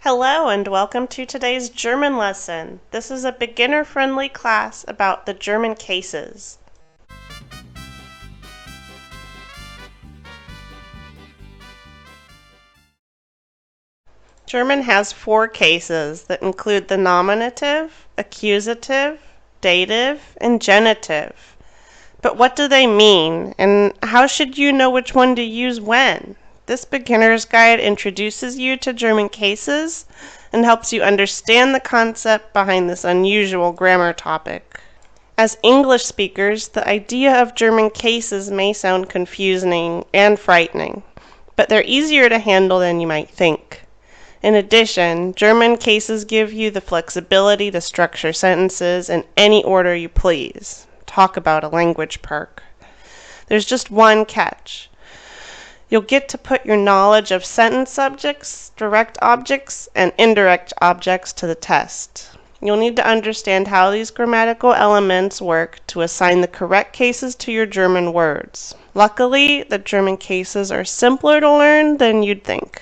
Hello and welcome to today's German lesson. This is a beginner-friendly class about the German cases. German has 4 cases that include the nominative, accusative, dative, and genitive. But what do they mean, and how should you know which one to use when? This beginner's guide introduces you to German cases and helps you understand the concept behind this unusual grammar topic. As English speakers, the idea of German cases may sound confusing and frightening, but they're easier to handle than you might think. In addition, German cases give you the flexibility to structure sentences in any order you please. Talk about a language perk. There's just one catch. You'll get to put your knowledge of sentence subjects, direct objects, and indirect objects to the test. You'll need to understand how these grammatical elements work to assign the correct cases to your German words. Luckily, the German cases are simpler to learn than you'd think.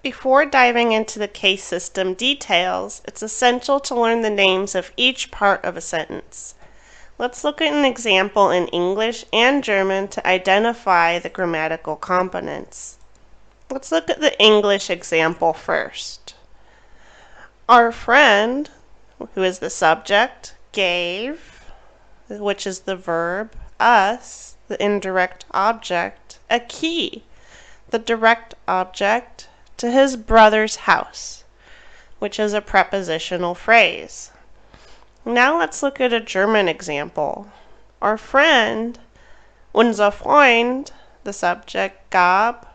Before diving into the case system details, it's essential to learn the names of each part of a sentence. Let's look at an example in English and German to identify the grammatical components. Let's look at the English example first. Our friend, who is the subject, gave, which is the verb, us, the indirect object, a key, the direct object, to his brother's house, which is a prepositional phrase. Now let's look at a German example. Our friend, unser Freund, the subject, gab,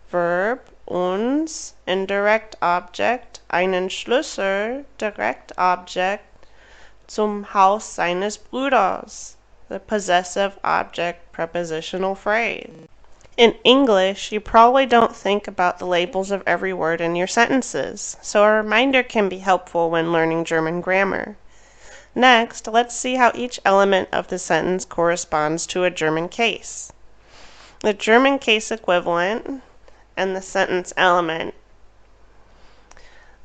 verb, uns, indirect object, einen Schlüssel, direct object, zum Haus seines Bruders, the possessive object, prepositional phrase. In English, you probably don't think about the labels of every word in your sentences, so a reminder can be helpful when learning German grammar. Next, let's see how each element of the sentence corresponds to a German case. The German case equivalent and the sentence element.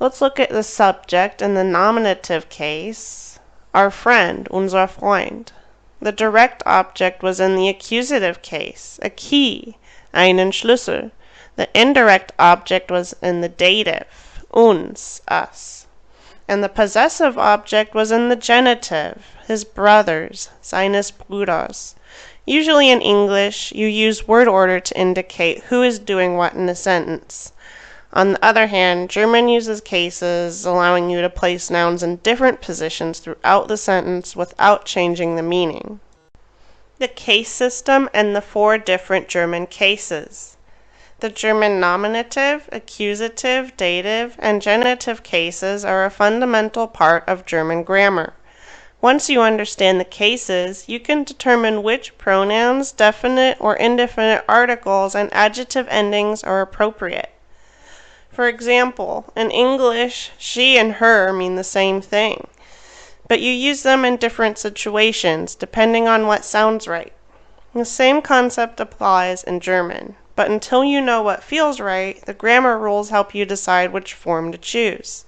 Let's look at the subject in the nominative case, our friend, unser Freund. The direct object was in the accusative case, a key, einen Schlüssel. The indirect object was in the dative, uns, us. And the possessive object was in the genitive, his brothers, seines Bruders. Usually in English, you use word order to indicate who is doing what in a sentence. On the other hand, German uses cases, allowing you to place nouns in different positions throughout the sentence without changing the meaning. The case system and the 4 different German cases. The German nominative, accusative, dative, and genitive cases are a fundamental part of German grammar. Once you understand the cases, you can determine which pronouns, definite or indefinite articles, and adjective endings are appropriate. For example, in English, she and her mean the same thing, but you use them in different situations depending on what sounds right. The same concept applies in German, but until you know what feels right, the grammar rules help you decide which form to choose.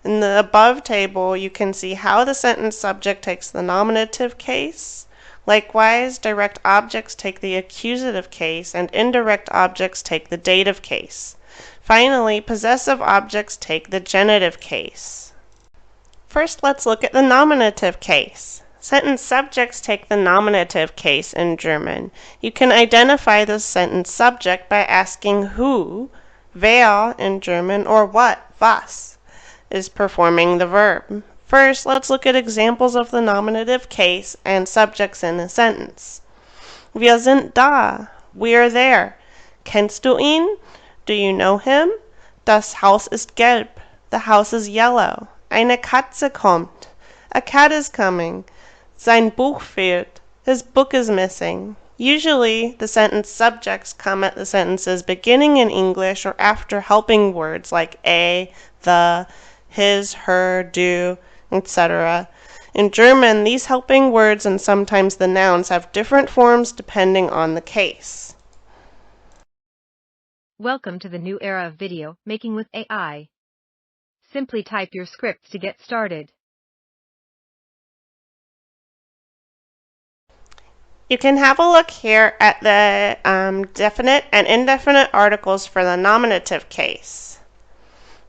In the above table, you can see how the sentence subject takes the nominative case. Likewise, direct objects take the accusative case, and indirect objects take the dative case. Finally, possessive objects take the genitive case. First, let's look at the nominative case. Sentence subjects take the nominative case in German. You can identify the sentence subject by asking who, wer in German, or what, was, is performing the verb. First, let's look at examples of the nominative case and subjects in a sentence. Wir sind da. We are there. Kennst du ihn? Do you know him? Das Haus ist gelb. The house is yellow. Eine Katze kommt. A cat is coming. Sein Buch fehlt. His book is missing. Usually, the sentence subjects come at the sentence's beginning in English or after helping words like a, the, his, her, do, etc. In German, these helping words and sometimes the nouns have different forms depending on the case. Welcome to the new era of video making with AI. Simply type your scripts to get started. You can have a look here at the definite and indefinite articles for the nominative case.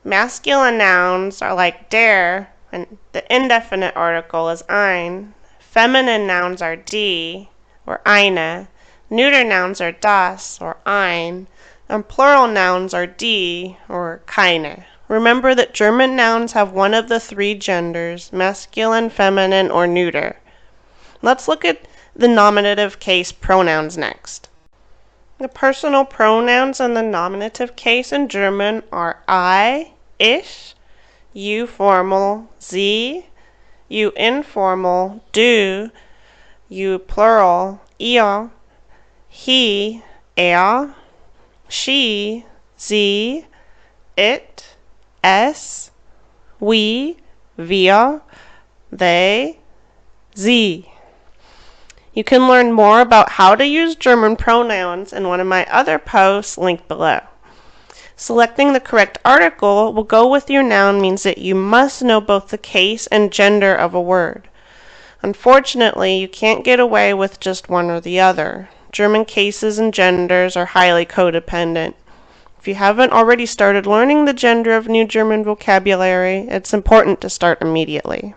Masculine nouns are like der, and the indefinite article is ein. Feminine nouns are die, or eine. Neuter nouns are das, or ein. And plural nouns are die, or keine. Remember that German nouns have one of the three genders, masculine, feminine, or neuter. Let's look at the nominative case pronouns next. The personal pronouns in the nominative case in German are I, ich, you formal, sie, you informal, du, you plural, ihr, he, er, she, sie, it, es, we, wir, they, sie. You can learn more about how to use German pronouns in one of my other posts linked below. Selecting the correct article will go with your noun means that you must know both the case and gender of a word. Unfortunately, you can't get away with just one or the other. German cases and genders are highly codependent. If you haven't already started learning the gender of new German vocabulary, it's important to start immediately.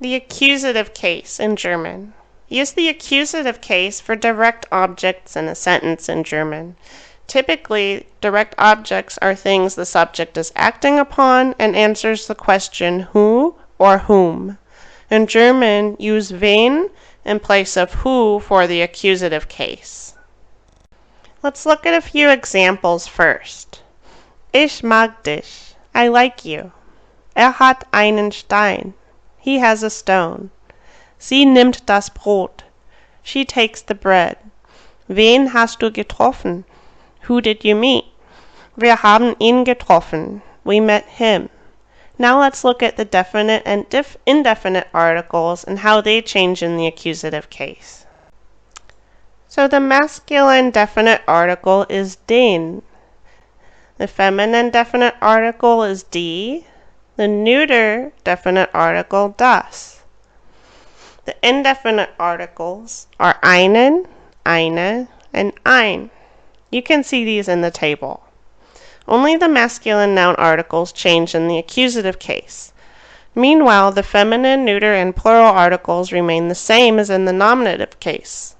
The accusative case in German. Use the accusative case for direct objects in a sentence in German. Typically, direct objects are things the subject is acting upon and answers the question who or whom. In German, use wen in place of who for the accusative case. Let's look at a few examples first. Ich mag dich. I like you. Hat einen Stein. He has a stone. Sie nimmt das Brot. She takes the bread. Wen hast du getroffen? Who did you meet? Wir haben ihn getroffen. We met him. Now let's look at the definite and indefinite articles and how they change in the accusative case. So the masculine definite article is den. The feminine definite article is die. The neuter definite article das. The indefinite articles are einen, eine, and ein. You can see these in the table. Only the masculine noun articles change in the accusative case. Meanwhile, the feminine, neuter, and plural articles remain the same as in the nominative case.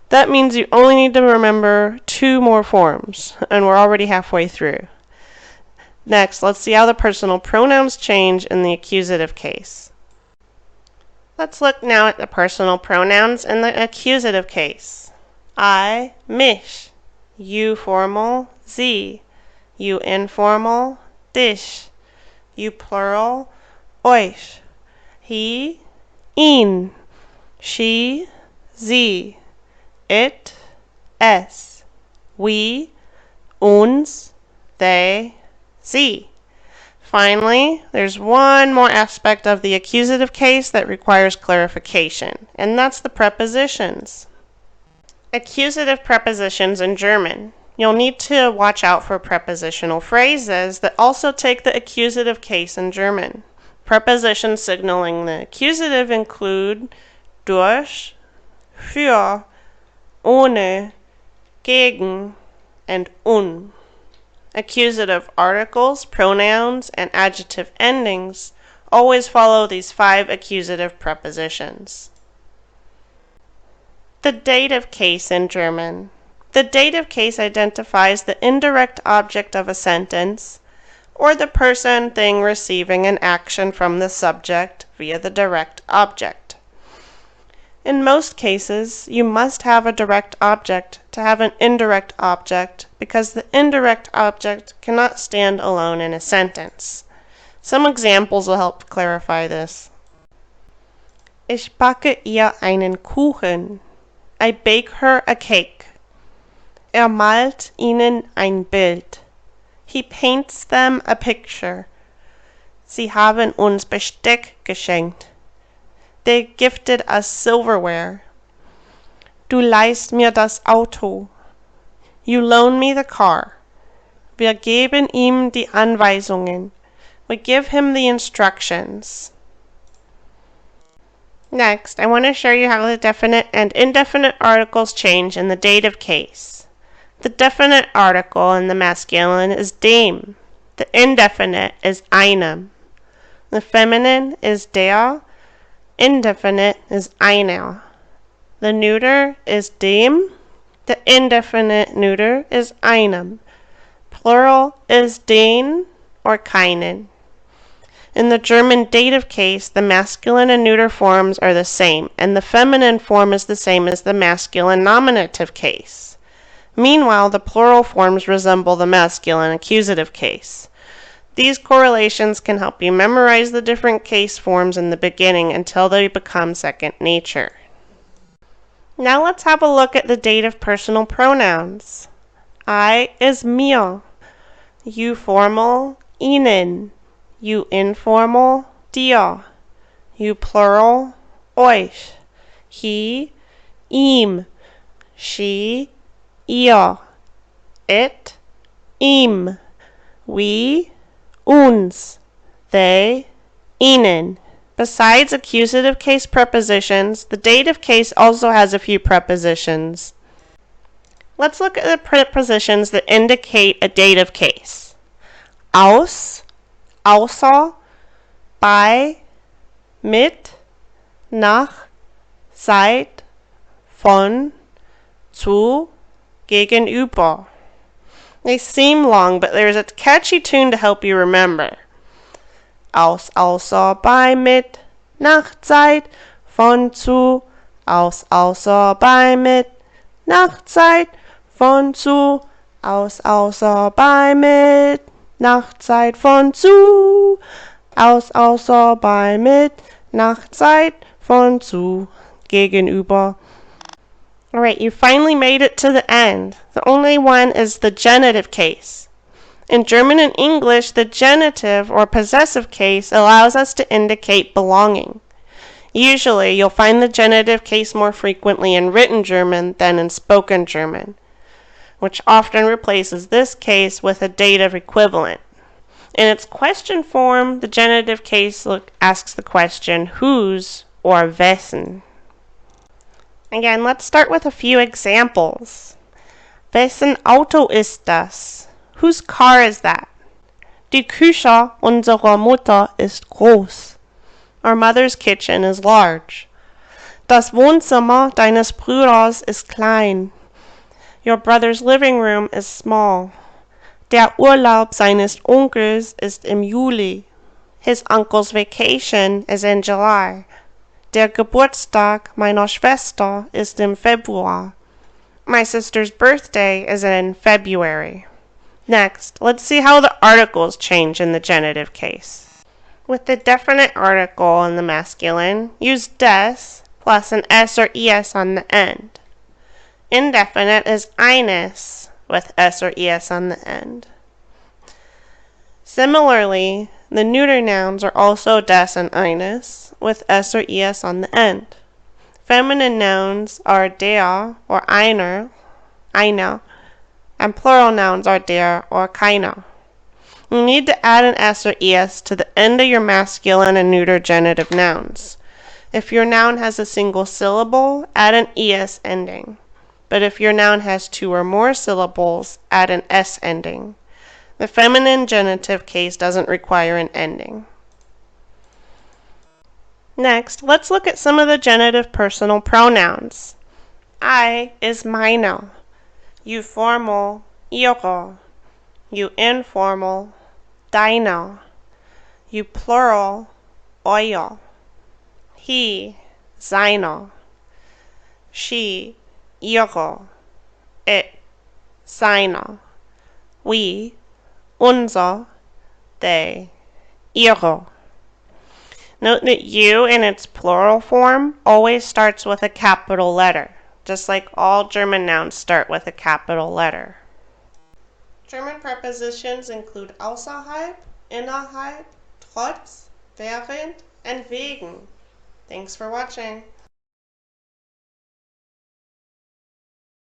That means you only need to remember 2 more forms, and we're already halfway through. Next, let's see how the personal pronouns change in the accusative case. Let's look now at the personal pronouns in the accusative case. I, mich. You formal, sie. You informal, dich. You plural, euch. He, ihn. She, sie. It, es. We, uns. They, sie. Finally, there's one more aspect of the accusative case that requires clarification, and that's the prepositions. Accusative prepositions in German. You'll need to watch out for prepositional phrases that also take the accusative case in German. Prepositions signaling the accusative include durch, für, ohne, gegen, and Accusative articles, pronouns, and adjective endings always follow these 5 accusative prepositions. The dative case in German. The dative case identifies the indirect object of a sentence, or the person, thing receiving an action from the subject via the direct object. In most cases, you must have a direct object to have an indirect object because the indirect object cannot stand alone in a sentence. Some examples will help clarify this. Ich backe ihr einen Kuchen. I bake her a cake. Malt ihnen ein Bild. He paints them a picture. Sie haben uns Besteck geschenkt. They gifted us silverware. Du leihst mir das Auto. You loan me the car. Wir geben ihm die Anweisungen. We give him the instructions. Next, I want to show you how the definite and indefinite articles change in the dative case. The definite article in the masculine is dem. The indefinite is einem. The feminine is der. Indefinite is einer. The neuter is dem. The indefinite neuter is einem. Plural is den or keinen. In the German dative case, the masculine and neuter forms are the same, and the feminine form is the same as the masculine nominative case. Meanwhile, the plural forms resemble the masculine accusative case. These correlations can help you memorize the different case forms in the beginning until they become second nature. Now let's have a look at the dative personal pronouns. I is mir. You formal, ihnen. You informal, dir. You plural, euch. He, ihm. She, ihr. It, ihm. We, uns. They, ihnen. Besides accusative case prepositions, the dative case also has a few prepositions. Let's look at the prepositions that indicate a dative case. Aus, außer, bei, mit, nach, seit, von, zu, gegenüber. They seem long, but there's a catchy tune to help you remember. Aus, außer, bei, mit, nach, seit, von, zu, aus, außer, bei, mit, nach, seit, von, zu, aus, außer, bei, mit, nach, seit, von, zu, aus, außer, bei, mit, nach, seit, von, zu, gegenüber. Alright, you finally made it to the end. The only one is the genitive case. In German and English, the genitive or possessive case allows us to indicate belonging. Usually, you'll find the genitive case more frequently in written German than in spoken German, which often replaces this case with a dative equivalent. In its question form, the genitive case asks the question whose or wessen. Again, let's start with a few examples. Wessen Auto ist das? Whose car is that? Die Küche unserer Mutter ist groß. Our mother's kitchen is large. Das Wohnzimmer deines Bruders ist klein. Your brother's living room is small. Der Urlaub seines Onkels ist im Juli. His uncle's vacation is in July. Der Geburtstag meiner Schwester ist im Februar. My sister's birthday is in February. Next, let's see how the articles change in the genitive case. With the definite article in the masculine, use des plus an s or es on the end. Indefinite is eines with s or es on the end. Similarly, the neuter nouns are also des and eines with s or es on the end. Feminine nouns are der or einer, and plural nouns are der or keiner. You need to add an s or es to the end of your masculine and neuter genitive nouns. If your noun has a single syllable, add an es ending. But if your noun has two or more syllables, add an s ending. The feminine genitive case doesn't require an ending. Next, let's look at some of the genitive personal pronouns. I is meine. You formal, ihre. You informal, deine. You plural, euer. He, seiner. She, ihre. It, seiner. We, unser. They, ihre. Note that you in its plural form always starts with a capital letter, just like all German nouns start with a capital letter. German prepositions include außerhalb, innerhalb, trotz, während, and wegen. Thanks for watching.